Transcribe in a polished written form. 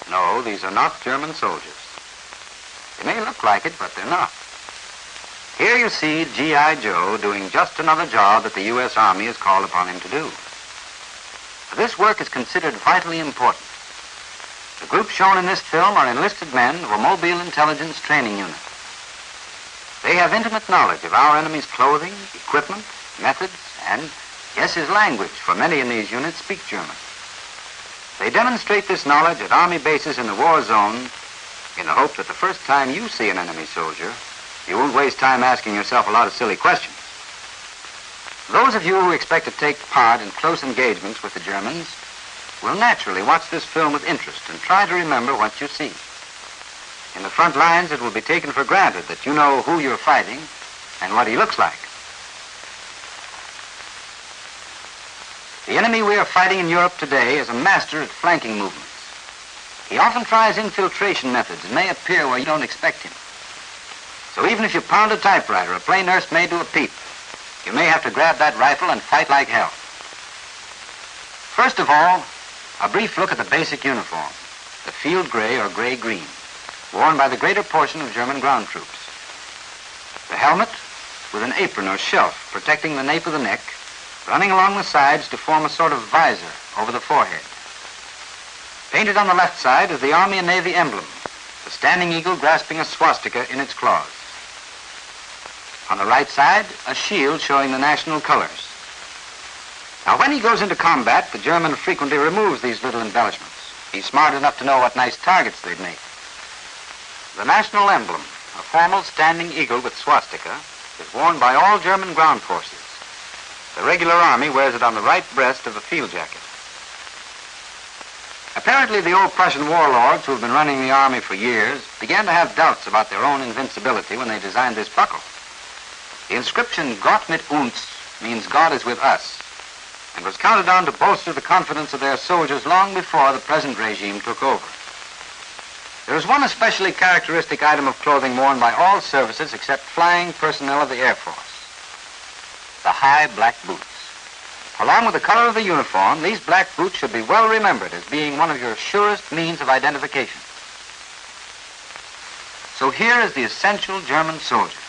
No, these are not German soldiers. They may look like it, but they're not. Here you see G.I. Joe doing just another job that the U.S. Army has called upon him to do. This work is considered vitally important. The group shown in this film are enlisted men of a Mobile Intelligence Training Unit. They have intimate knowledge of our enemy's clothing, equipment, methods, and, yes, his language, for many in these units speak German. They demonstrate this knowledge at Army bases in the war zone in the hope that the first time you see an enemy soldier, you won't waste time asking yourself a lot of silly questions. Those of you who expect to take part in close engagements with the Germans will naturally watch this film with interest and try to remember what you see. In the front lines, it will be taken for granted that you know who you're fighting and what he looks like. The enemy we are fighting in Europe today is a master at flanking movements. He often tries infiltration methods and may appear where you don't expect him. So even if you pound a typewriter, a plain nurse may do a peep. You may have to grab that rifle and fight like hell. First of all, a brief look at the basic uniform, the field gray or gray-green, worn by the greater portion of German ground troops. The helmet with an apron or shelf protecting the nape of the neck, running along the sides to form a sort of visor over the forehead. Painted on the left side is the Army and Navy emblem, the standing eagle grasping a swastika in its claws. On the right side, a shield showing the national colors. Now, when he goes into combat, the German frequently removes these little embellishments. He's smart enough to know what nice targets they'd make. The national emblem, a formal standing eagle with swastika, is worn by all German ground forces. The regular army wears it on the right breast of the field jacket. Apparently, the old Prussian warlords who have been running the army for years began to have doubts about their own invincibility when they designed this buckle. The inscription "Gott mit uns" means God is with us, and was counted on to bolster the confidence of their soldiers long before the present regime took over. There is one especially characteristic item of clothing worn by all services except flying personnel of the Air Force: the high black boots. Along with the color of the uniform, these black boots should be well remembered as being one of your surest means of identification. So here is the essential German soldier.